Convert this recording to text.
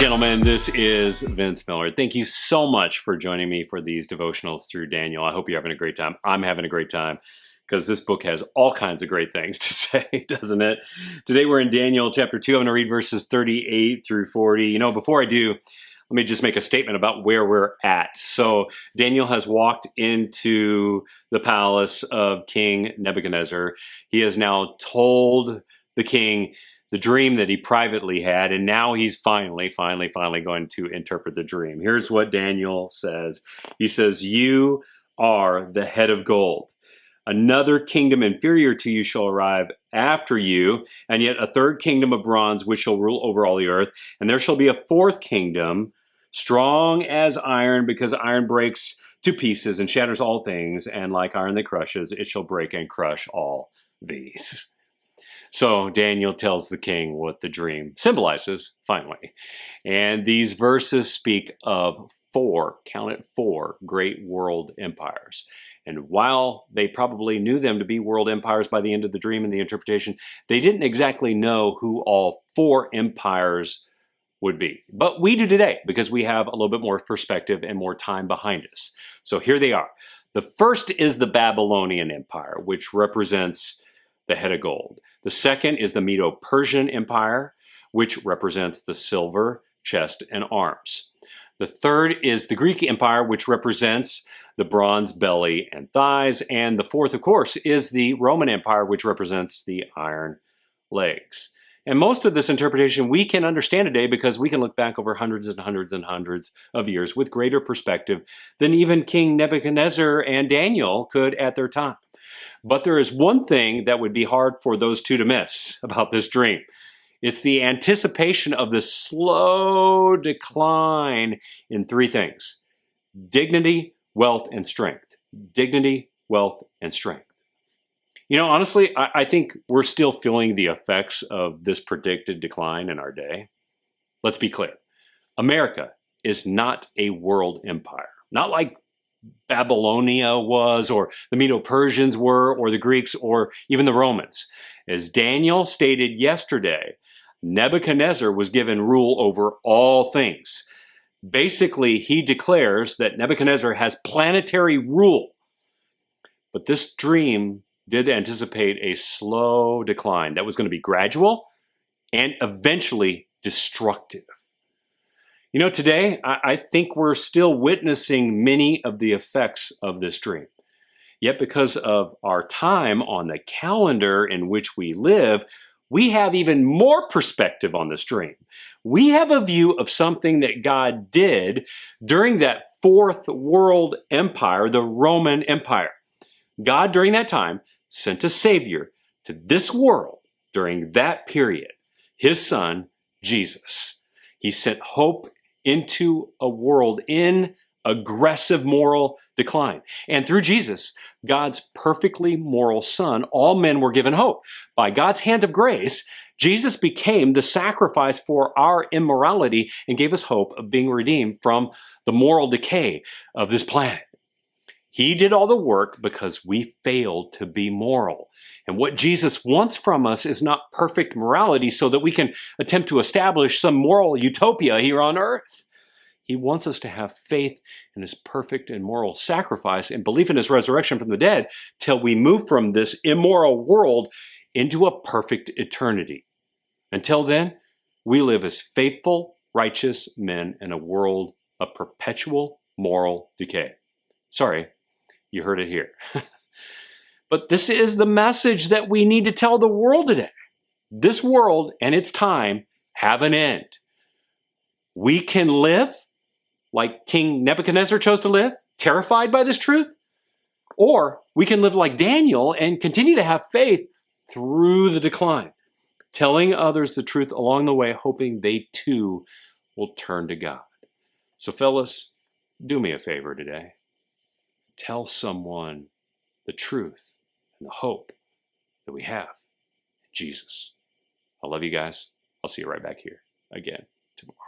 gentlemen, this is Vince Miller. Thank you so much for joining me for these devotionals through Daniel. I hope you're having a great time. I'm having a great time because this book has all kinds of great things to say, doesn't it? Today we're in Daniel chapter 2. I'm going to read verses 38 through 40. You know, before I do, let me just make a statement about where we're at. So Daniel has walked into the palace of King Nebuchadnezzar. He has now told the king the dream that he privately had, and now he's finally going to interpret the dream. Here's what Daniel says. He says, "You are the head of gold. Another kingdom inferior to you shall arrive after you, and yet a third kingdom of bronze which shall rule over all the earth. And there shall be a fourth kingdom, strong as iron, because iron breaks to pieces and shatters all things, and like iron that crushes, it shall break and crush all these." So Daniel tells the king what the dream symbolizes, finally. And these verses speak of four, count it, four great world empires. And while they probably knew them to be world empires by the end of the dream and the interpretation, they didn't exactly know who all four empires would be. But we do today because we have a little bit more perspective and more time behind us. So here they are. The first is the Babylonian Empire, which represents the head of gold. The second is the Medo-Persian Empire, which represents the silver, chest, and arms. The third is the Greek Empire, which represents the bronze belly and thighs. And the fourth, of course, is the Roman Empire, which represents the iron legs. And most of this interpretation we can understand today because we can look back over hundreds and hundreds and hundreds of years with greater perspective than even King Nebuchadnezzar and Daniel could at their time. But there is one thing that would be hard for those two to miss about this dream. It's the anticipation of the slow decline in three things: dignity, wealth, and strength. Dignity, wealth, and strength. You know, honestly, I think we're still feeling the effects of this predicted decline in our day. Let's be clear. America is not a world empire. Not like Babylonia was, or the Medo-Persians were, or the Greeks, or even the Romans. As Daniel stated yesterday, Nebuchadnezzar was given rule over all things. Basically, he declares that Nebuchadnezzar has planetary rule. But this dream did anticipate a slow decline that was going to be gradual and eventually destructive. You know, today, I think we're still witnessing many of the effects of this dream. Yet because of our time on the calendar in which we live, we have even more perspective on this dream. We have a view of something that God did during that fourth world empire, the Roman Empire. God, during that time, sent a Savior to this world during that period, His Son, Jesus. He sent hope into a world in aggressive moral decline. And through Jesus, God's perfectly moral Son, all men were given hope. By God's hand of grace, Jesus became the sacrifice for our immorality and gave us hope of being redeemed from the moral decay of this planet. He did all the work because we failed to be moral. And what Jesus wants from us is not perfect morality so that we can attempt to establish some moral utopia here on earth. He wants us to have faith in His perfect and moral sacrifice and belief in His resurrection from the dead till we move from this immoral world into a perfect eternity. Until then, we live as faithful, righteous men in a world of perpetual moral decay. Sorry, you heard it here. But this is the message that we need to tell the world today. This world and its time have an end. We can live like King Nebuchadnezzar chose to live, terrified by this truth, or we can live like Daniel and continue to have faith through the decline, telling others the truth along the way, hoping they too will turn to God. So fellas, do me a favor today. Tell someone the truth and the hope that we have in Jesus. I love you guys. I'll see you right back here again tomorrow.